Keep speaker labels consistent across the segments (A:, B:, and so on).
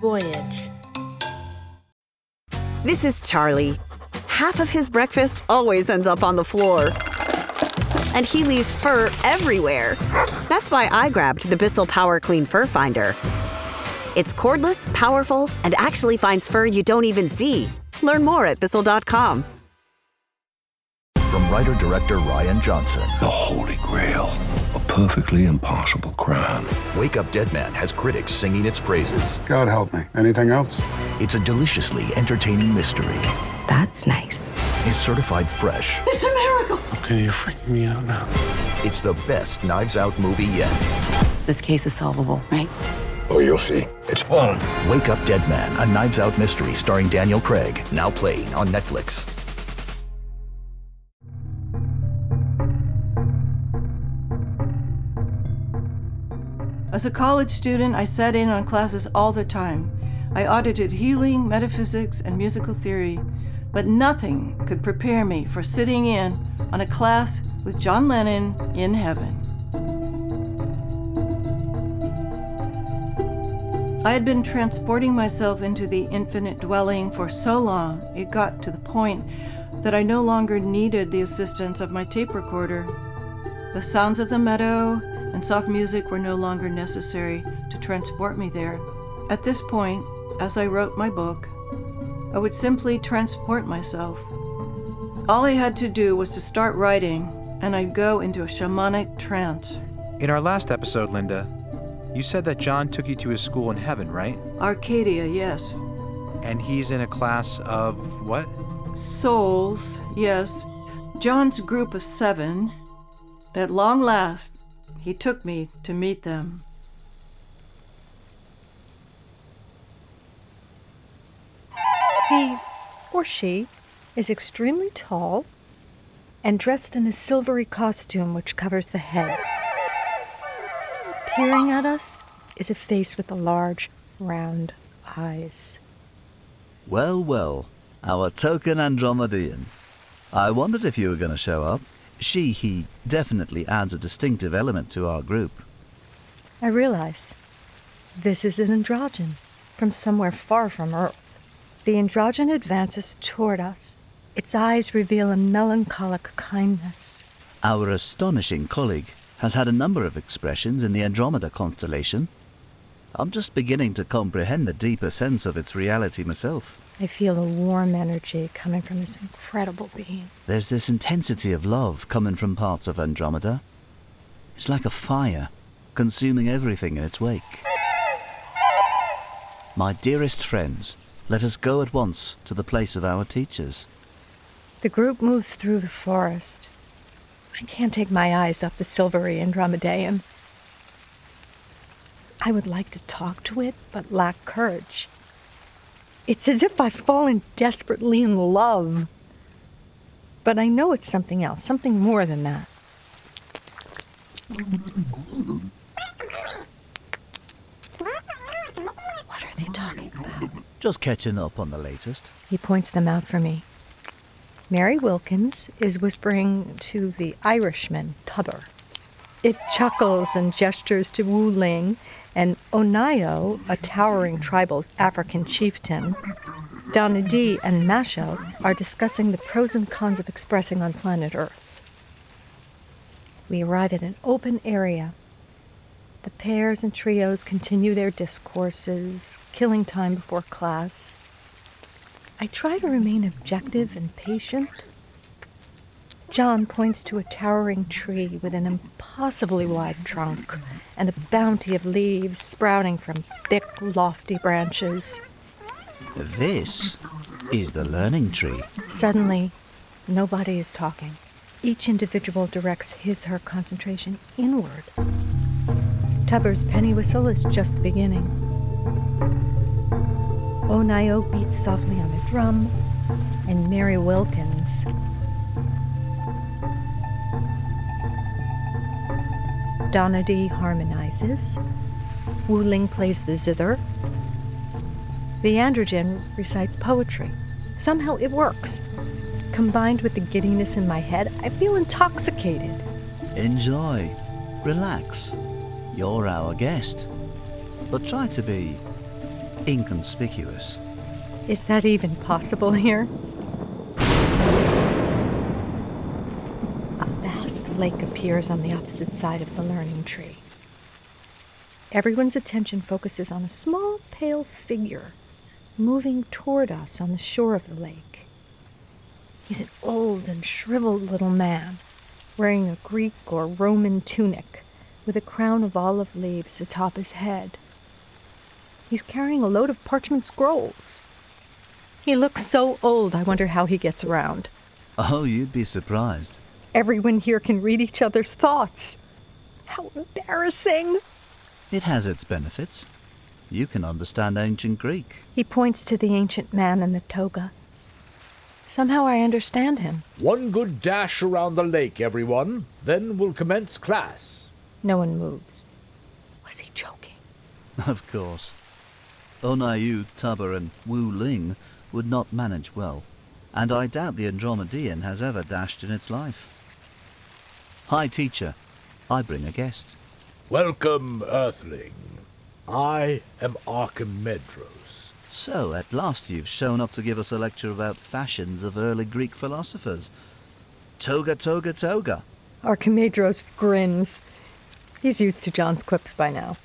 A: Voyage.
B: This is Charlie. Half of his breakfast always ends up on the floor. And he leaves fur everywhere. That's why I grabbed the Bissell Power Clean Fur Finder. It's cordless, powerful, and actually finds fur you don't even see. Learn more at Bissell.com.
C: From writer-director Ryan Johnson.
D: The Holy Grail. A perfectly impossible crime.
C: Wake Up Dead Man has critics singing its praises.
E: God help me. Anything else?
C: It's a deliciously entertaining mystery.
A: That's nice.
C: It's certified fresh.
A: It's a miracle!
E: Okay, you're freaking me out now.
C: It's the best Knives Out movie yet.
A: This case is solvable, right?
D: Oh, you'll see. It's fun.
C: Wake Up Dead Man, a Knives Out mystery starring Daniel Craig. Now playing on Netflix.
F: As a college student, I sat in on classes all the time. I audited healing, metaphysics, and musical theory, but nothing could prepare me for sitting in on a class with John Lennon in heaven. I had been transporting myself into the infinite dwelling for so long, it got to the point that I no longer needed the assistance of my tape recorder. The sounds of the meadow and soft music were no longer necessary to transport me there. At this point, as I wrote my book, I would simply transport myself. All I had to do was to start writing, and I'd go into a shamanic trance.
G: In our last episode, Linda, you said that John took you to his school in heaven, right?
F: Arcadia, yes.
G: And he's in a class of what?
F: Souls, yes. John's group of 7. At long last, he took me to meet them.
H: He, or she, is extremely tall and dressed in a silvery costume which covers the head. Peering at us is a face with large, round eyes.
I: Well, well, our token Andromedean. I wondered if you were going to show up. He definitely adds a distinctive element to our group.
H: I realize this is an androgen from somewhere far from Earth. The androgen advances toward us. Its eyes reveal a melancholic kindness.
I: Our astonishing colleague has had a number of expressions in the Andromeda constellation. I'm just beginning to comprehend the deeper sense of its reality myself.
H: I feel a warm energy coming from this incredible being.
I: There's this intensity of love coming from parts of Andromeda. It's like a fire, consuming everything in its wake. My dearest friends, let us go at once to the place of our teachers.
H: The group moves through the forest. I can't take my eyes off the silvery Andromedean. I would like to talk to it, but lack courage. It's as if I've fallen desperately in love. But I know it's something else, something more than that. What are they talking about?
I: Just catching up on the latest.
H: He points them out for me. Mary Wilkins is whispering to the Irishman, Tubber. It chuckles and gestures to Wu Ling and Onayo, a towering tribal African chieftain. Donadi and Masho are discussing the pros and cons of expressing on planet Earth. We arrive at an open area. The pairs and trios continue their discourses, killing time before class. I try to remain objective and patient. John points to a towering tree with an impossibly wide trunk and a bounty of leaves sprouting from thick, lofty branches.
I: This is the learning tree.
H: Suddenly, nobody is talking. Each individual directs his/her concentration inward. Tubber's penny whistle is just the beginning. Onayo beats softly on the drum, and Mary Wilkins Donadi harmonizes. Wu Ling plays the zither. The androgen recites poetry. Somehow it works. Combined with the giddiness in my head, I feel intoxicated.
I: Enjoy. Relax. You're our guest. But try to be inconspicuous.
H: Is that even possible here? A vast lake appears on the opposite side of the learning tree. Everyone's attention focuses on a small, pale figure moving toward us on the shore of the lake. He's an old and shriveled little man, wearing a Greek or Roman tunic with a crown of olive leaves atop his head. He's carrying a load of parchment scrolls. He looks so old, I wonder how he gets around.
I: Oh, you'd be surprised.
H: Everyone here can read each other's thoughts. How embarrassing!
I: It has its benefits. You can understand ancient Greek.
H: He points to the ancient man in the toga. Somehow I understand him.
J: One good dash around the lake, everyone. Then we'll commence class.
H: No one moves. Was he joking?
I: Of course. Onayu, Tubber, and Wu Ling would not manage well, and I doubt the Andromedean has ever dashed in its life. Hi, teacher. I bring a guest.
J: Welcome, Earthling. I am Archimedros.
I: So, at last you've shown up to give us a lecture about fashions of early Greek philosophers. Toga, toga, toga.
H: Archimedros grins. He's used to John's quips by now.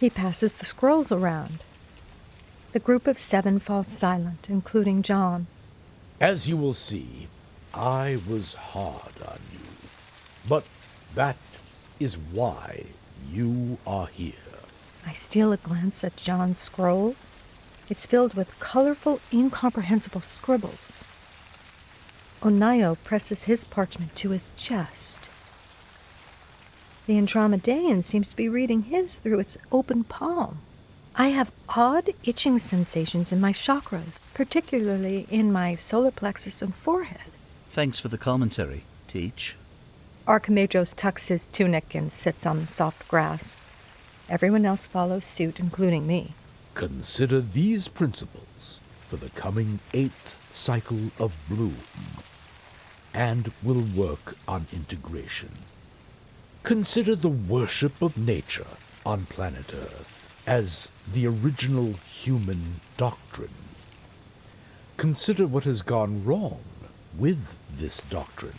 H: He passes the scrolls around. The group of 7 falls silent, including John.
J: As you will see, I was hard on you. But that is why you are here.
H: I steal a glance at John's scroll. It's filled with colorful, incomprehensible scribbles. Onayo presses his parchment to his chest. The Andromedean seems to be reading his through its open palm. I have odd itching sensations in my chakras, particularly in my solar plexus and forehead.
I: Thanks for the commentary, Teach.
H: Archimedros tucks his tunic and sits on the soft grass. Everyone else follows suit, including me.
J: Consider these principles for the coming 8th cycle of bloom, and will work on integration. Consider the worship of nature on planet Earth as the original human doctrine. Consider what has gone wrong with this doctrine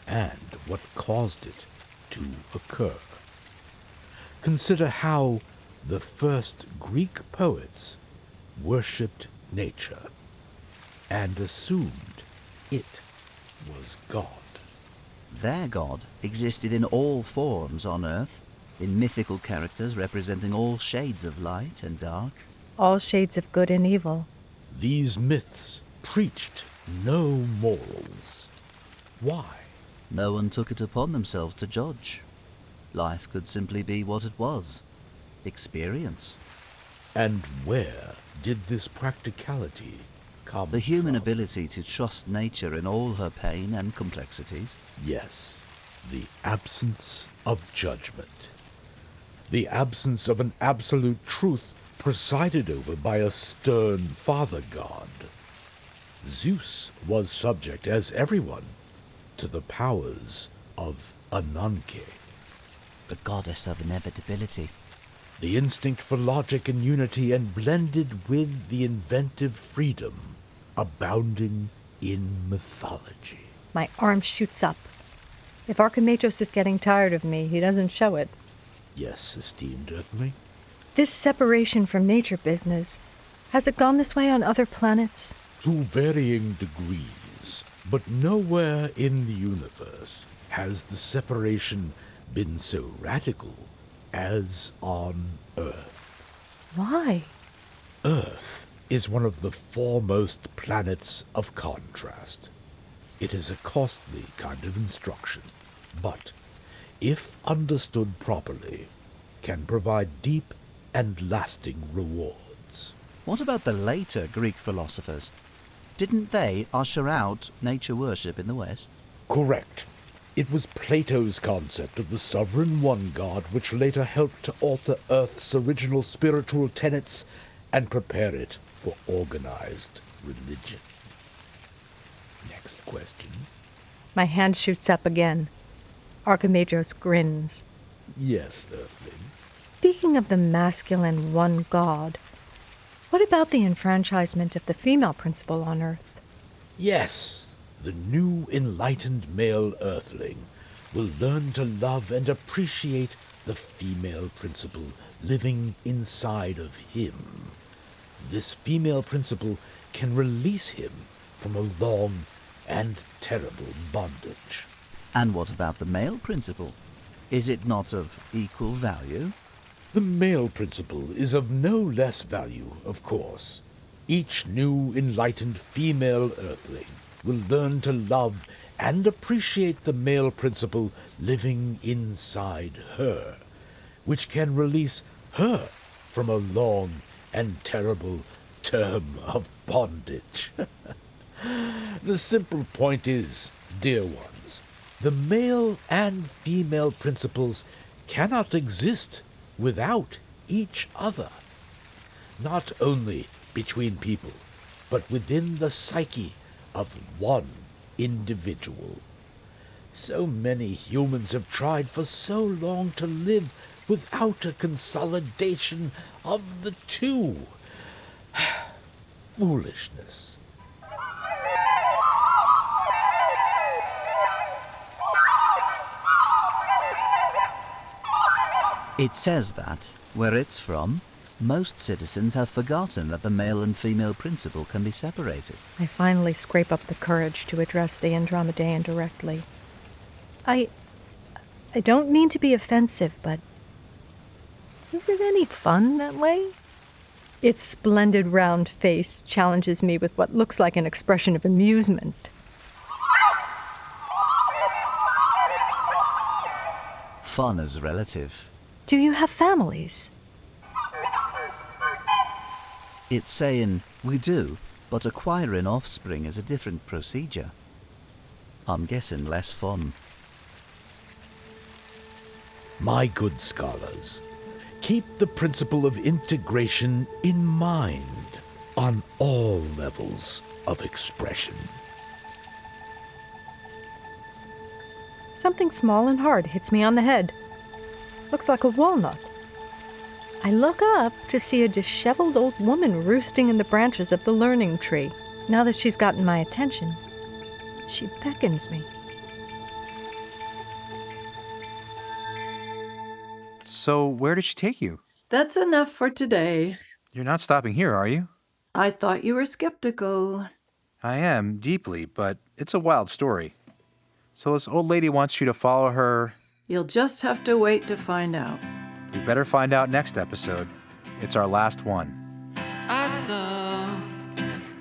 J: and what caused it to occur. Consider how the first Greek poets worshipped nature and assumed it was God.
I: Their god existed in all forms on Earth, in mythical characters representing all shades of light and dark.
H: All shades of good and evil.
J: These myths preached no morals. Why?
I: No one took it upon themselves to judge. Life could simply be what it was. Experience.
J: And where did this practicality come
I: The human
J: from?
I: ability to trust nature in all her pain and complexities.
J: Yes, the absence of judgment. The absence of an absolute truth presided over by a stern father god. Zeus was subject, as everyone, to the powers of Ananke.
I: The goddess of inevitability.
J: The instinct for logic and unity, and blended with the inventive freedom abounding in mythology.
H: My arm shoots up. If Archimedros is getting tired of me, he doesn't show it.
J: Yes, esteemed Earthling.
H: This separation from nature business, has it gone this way on other planets?
J: To varying degrees, but nowhere in the universe has the separation been so radical as on Earth.
H: Why?
J: Earth is one of the foremost planets of contrast. It is a costly kind of instruction, but, if understood properly, can provide deep and lasting rewards.
I: What about the later Greek philosophers? Didn't they usher out nature worship in the West?
J: Correct. It was Plato's concept of the sovereign one god which later helped to alter Earth's original spiritual tenets and prepare it for organized religion. Next question.
H: My hand shoots up again. Archimedros grins.
J: Yes, Earthling.
H: Speaking of the masculine one god, What about the enfranchisement of the female principal on Earth?
J: Yes, the new enlightened male Earthling will learn to love and appreciate the female principal living inside of him. This female principal can release him from a long and terrible bondage.
I: And what about the male principal? Is it not of equal value?
J: The male principle is of no less value, of course. Each new enlightened female Earthling will learn to love and appreciate the male principle living inside her, which can release her from a long and terrible term of bondage. The simple point is, dear ones, the male and female principles cannot exist without each other, not only between people, but within the psyche of one individual. So many humans have tried for so long to live without a consolidation of the two. Foolishness.
I: It says that, where it's from, most citizens have forgotten that the male and female principle can be separated.
H: I finally scrape up the courage to address the Andromedaean directly. I don't mean to be offensive, but is it any fun that way? Its splendid round face challenges me with what looks like an expression of amusement.
I: Fun is relative.
H: Do you have families?
I: It's saying, we do, but acquiring offspring is a different procedure. I'm guessing less fun.
J: My good scholars, keep the principle of integration in mind on all levels of expression.
H: Something small and hard hits me on the head. Looks like a walnut. I look up to see a disheveled old woman roosting in the branches of the learning tree. Now that she's gotten my attention, she beckons me.
G: So, where did she take you?
F: That's enough for today.
G: You're not stopping here, are you?
F: I thought you were skeptical.
G: I am, deeply, but it's a wild story. So this old lady wants you to follow her.
F: You'll just have to wait to find out.
G: We better find out next episode. It's our last one.
K: I saw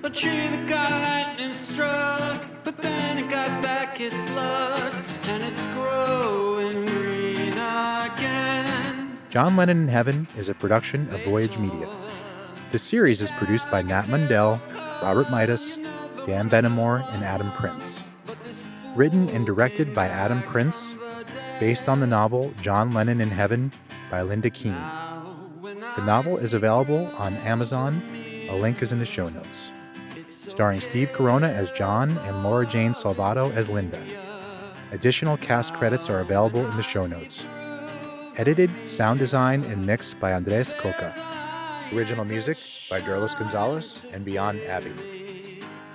K: a tree that got lightning struck, but then it got back its luck, and it's growing green again.
G: John Lennon in Heaven is a production of Voyage Media. The series is produced by Nat Mundel, Robert Mitas, Dan Benamor, and Adam Prince. Written and directed by Adam Prince, based on the novel John Lennon in Heaven by Linda Keene. The novel is available on Amazon. A link is in the show notes. Starring Steve Corona as John and Laura Jane Salvato as Linda. Additional cast credits are available in the show notes. Edited, sound design, and mixed by Andres Coca. Original music by Derlis Gonzalez and Beyond Abbey.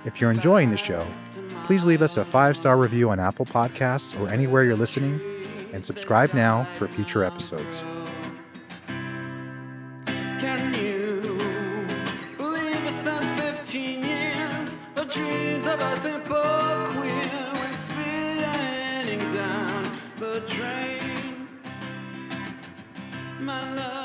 G: If you're enjoying the show, please leave us a 5-star review on Apple Podcasts or anywhere you're listening, and subscribe now for future episodes.
K: Can you believe I spent 15 years of dreams of a simple queer went spinning down the drain? My love.